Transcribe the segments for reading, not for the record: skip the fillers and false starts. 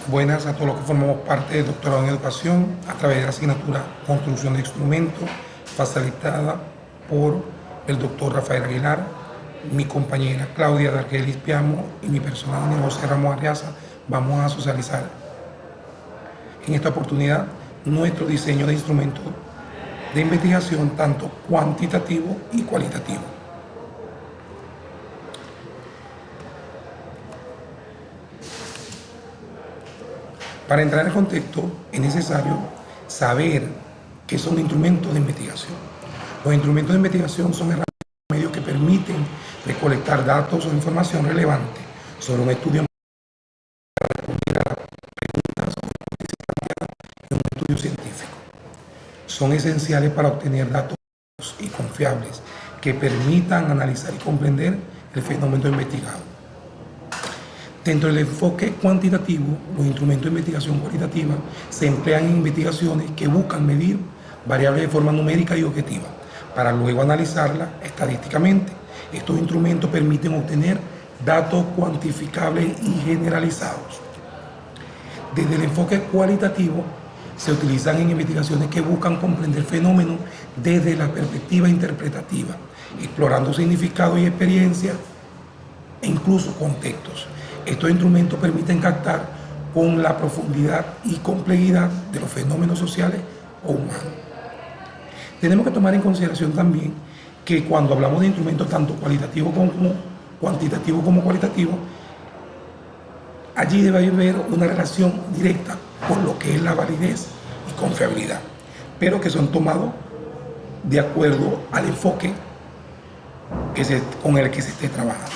Buenas a todos los que formamos parte del doctorado en educación a través de la asignatura Construcción de Instrumentos, facilitada por el doctor Rafael Aguilar, mi compañera Claudia Dargelis Piamo y mi persona José Ramos Arriaza. Vamos a socializar en esta oportunidad nuestro diseño de instrumentos de investigación tanto cuantitativo y cualitativo. Para entrar en el contexto es necesario saber qué son instrumentos de investigación. Los instrumentos de investigación son herramientas o medios que permiten recolectar datos o información relevante sobre un estudio científico. Son esenciales para obtener datos y confiables que permitan analizar y comprender el fenómeno investigado. Dentro del enfoque cuantitativo, los instrumentos de investigación cualitativa se emplean en investigaciones que buscan medir variables de forma numérica y objetiva, para luego analizarlas estadísticamente. Estos instrumentos permiten obtener datos cuantificables y generalizados. Desde el enfoque cualitativo, se utilizan en investigaciones que buscan comprender fenómenos desde la perspectiva interpretativa, explorando significados y experiencias e incluso contextos. Estos instrumentos permiten captar con la profundidad y complejidad de los fenómenos sociales o humanos. Tenemos que tomar en consideración también que cuando hablamos de instrumentos tanto cualitativos como cuantitativos como cualitativos, allí debe haber una relación directa con lo que es la validez y confiabilidad, pero que son tomados de acuerdo al enfoque con el que se esté trabajando.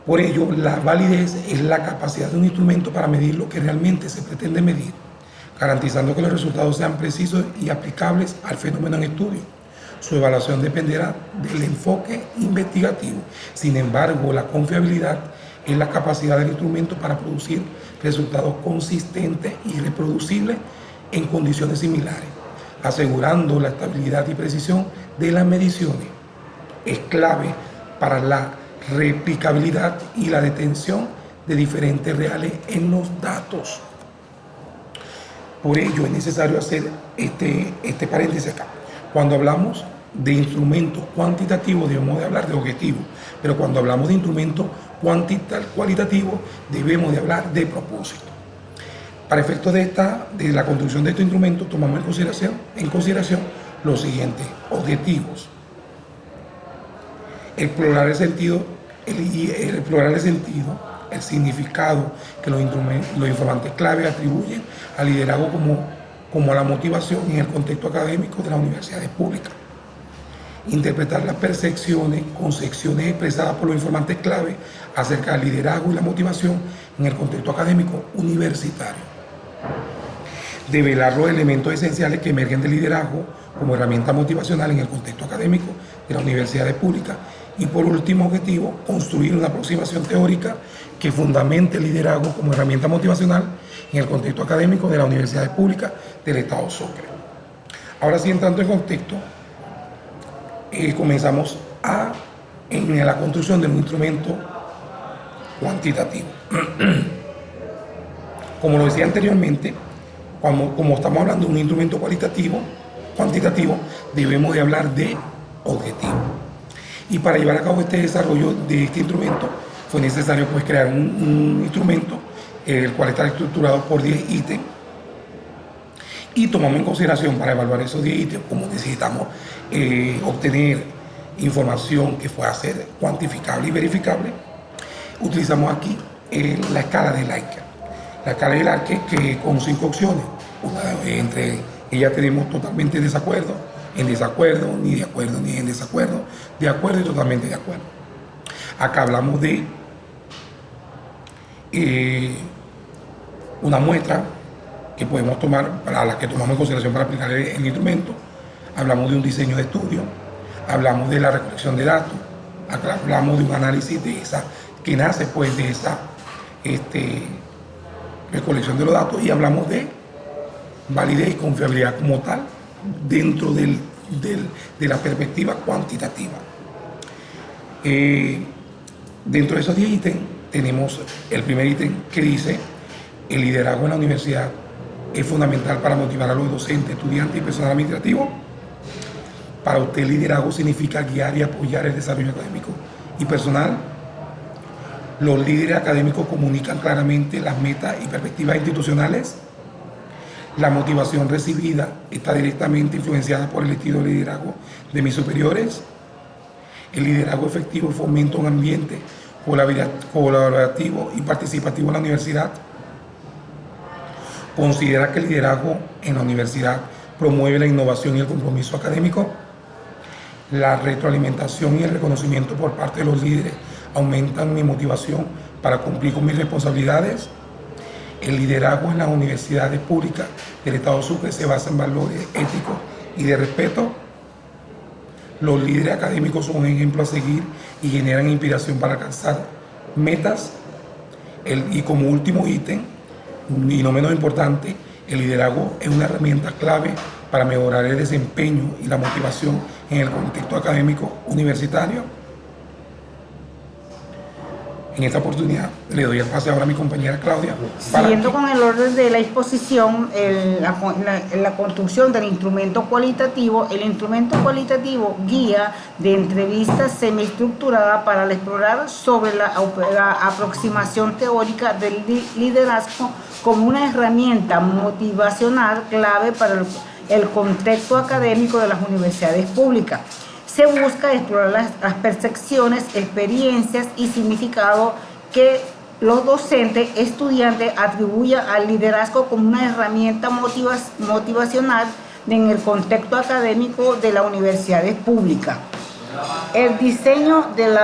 Por ello, la validez es la capacidad de un instrumento para medir lo que realmente se pretende medir, garantizando que los resultados sean precisos y aplicables al fenómeno en estudio. Su evaluación dependerá del enfoque investigativo. Sin embargo, la confiabilidad es la capacidad del instrumento para producir resultados consistentes y reproducibles en condiciones similares, asegurando la estabilidad y precisión de las mediciones. Es clave para la replicabilidad y la detención de diferentes reales en los datos. Por ello es necesario hacer este paréntesis acá. Cuando hablamos de instrumentos cuantitativos debemos de hablar de objetivos, pero cuando hablamos de instrumentos cualitativos debemos de hablar de propósito. Para efectos de la construcción de estos instrumentos tomamos en consideración los siguientes objetivos: explorar el sentido, el significado que los informantes clave atribuyen al liderazgo como a la motivación en el contexto académico de las universidades públicas. Interpretar las percepciones, concepciones expresadas por los informantes clave acerca del liderazgo y la motivación en el contexto académico universitario. Develar los elementos esenciales que emergen del liderazgo como herramienta motivacional en el contexto académico de las universidades públicas. Y por último objetivo, construir una aproximación teórica que fundamente el liderazgo como herramienta motivacional en el contexto académico de las universidades públicas del Estado Sucre. Ahora sí, entrando en contexto, comenzamos en la construcción de un instrumento cuantitativo. Como lo decía anteriormente, como estamos hablando de un instrumento cuantitativo, debemos de hablar de objetivo. Y para llevar a cabo este desarrollo de este instrumento fue necesario pues crear un instrumento el cual está estructurado por 10 ítems, y tomamos en consideración para evaluar esos 10 ítems, como necesitamos obtener información que pueda ser cuantificable y verificable. Utilizamos aquí la escala de Likert. La escala de Likert que con 5 opciones. Entre ellas tenemos totalmente desacuerdo, en desacuerdo, ni de acuerdo, ni en desacuerdo, de acuerdo y totalmente de acuerdo. Acá hablamos de una muestra que podemos tomar, para las que tomamos en consideración para aplicar el instrumento. Hablamos de un diseño de estudio, hablamos de la recolección de datos, acá hablamos de un análisis de que nace pues de esa recolección de los datos, y hablamos de validez y confiabilidad como tal dentro de la perspectiva cuantitativa. Dentro de esos 10 ítems tenemos el primer ítem que dice: el liderazgo en la universidad es fundamental para motivar a los docentes, estudiantes y personal administrativo. Para usted, el liderazgo significa guiar y apoyar el desarrollo académico y personal. Los líderes académicos comunican claramente las metas y perspectivas institucionales. La motivación recibida está directamente influenciada por el estilo de liderazgo de mis superiores. El liderazgo efectivo fomenta un ambiente colaborativo y participativo en la universidad. Considera que el liderazgo en la universidad promueve la innovación y el compromiso académico. La retroalimentación y el reconocimiento por parte de los líderes aumentan mi motivación para cumplir con mis responsabilidades. El liderazgo en las universidades públicas del Estado Sucre se basa en valores éticos y de respeto. Los líderes académicos son un ejemplo a seguir y generan inspiración para alcanzar metas. Y como último ítem, y no menos importante, el liderazgo es una herramienta clave para mejorar el desempeño y la motivación en el contexto académico universitario. En esta oportunidad le doy el pase ahora a mi compañera Claudia. Siguiendo con el orden de la exposición, la construcción del instrumento cualitativo. El instrumento cualitativo guía de entrevistas semiestructurada para explorar sobre la aproximación teórica del liderazgo como una herramienta motivacional clave para el contexto académico de las universidades públicas. Se busca explorar las percepciones, experiencias y significado que los docentes, estudiantes atribuyen al liderazgo como una herramienta motivacional en el contexto académico de las universidades públicas. El diseño del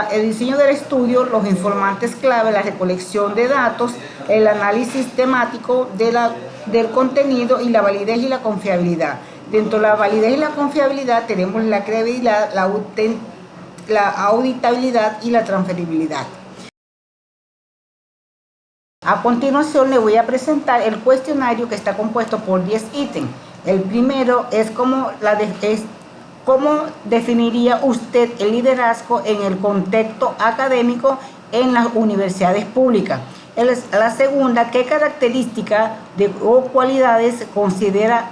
estudio, los informantes clave, la recolección de datos, el análisis temático del contenido y la validez y la confiabilidad. Dentro de la validez y la confiabilidad tenemos la credibilidad, la auditabilidad y la transferibilidad. A continuación le voy a presentar el cuestionario que está compuesto por 10 ítems. El primero es cómo definiría usted el liderazgo en el contexto académico en las universidades públicas. La segunda, ¿qué características o cualidades considera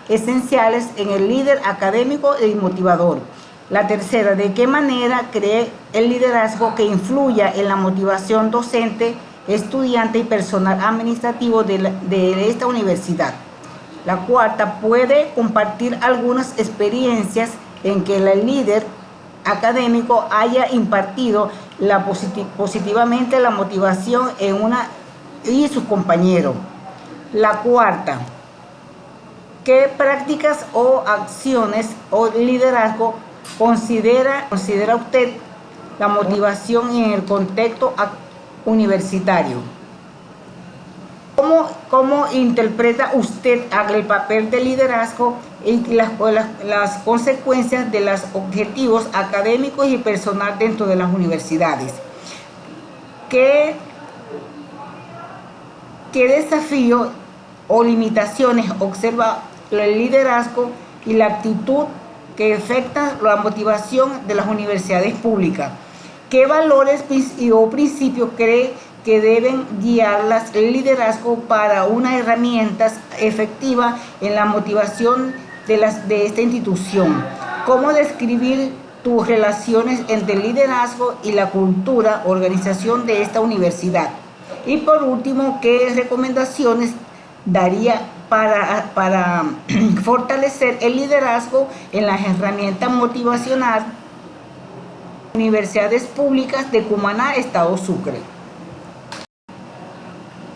esenciales en el líder académico y motivador? La tercera, ¿de qué manera cree el liderazgo que influya en la motivación docente, estudiante y personal administrativo de esta universidad? La cuarta, ¿puede compartir algunas experiencias en que el líder académico haya impartido positivamente la motivación y sus compañeros? La cuarta, ¿qué prácticas o acciones o liderazgo considera usted la motivación en el contexto universitario? ¿Cómo interpreta usted el papel de liderazgo y las consecuencias de los objetivos académicos y personal dentro de las universidades? ¿Qué desafíos o limitaciones observa el liderazgo y la actitud que afecta la motivación de las universidades públicas? ¿Qué valores o principios cree que deben guiar el liderazgo para una herramienta efectiva en la motivación de esta institución? ¿Cómo describir tus relaciones entre el liderazgo y la cultura, organización de esta universidad? Y por último, ¿qué recomendaciones daría para fortalecer el liderazgo en las herramientas motivacionales de universidades públicas de Cumaná, Estado Sucre?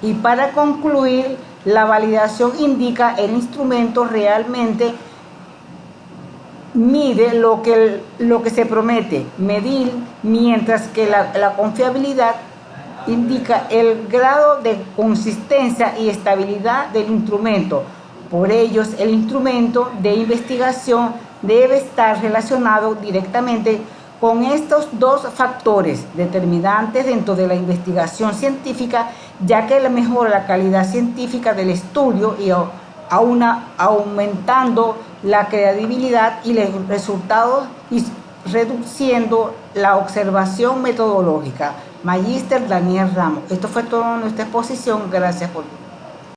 Y para concluir, la validación indica el instrumento realmente mide lo que se promete medir, mientras que la confiabilidad indica el grado de consistencia y estabilidad del instrumento. Por ello, el instrumento de investigación debe estar relacionado directamente con estos dos factores determinantes dentro de la investigación científica, ya que mejora la calidad científica del estudio y aumentando la credibilidad y los resultados reduciendo la observación metodológica. Magíster Daniel Ramos. Esto fue todo en nuestra exposición. Gracias por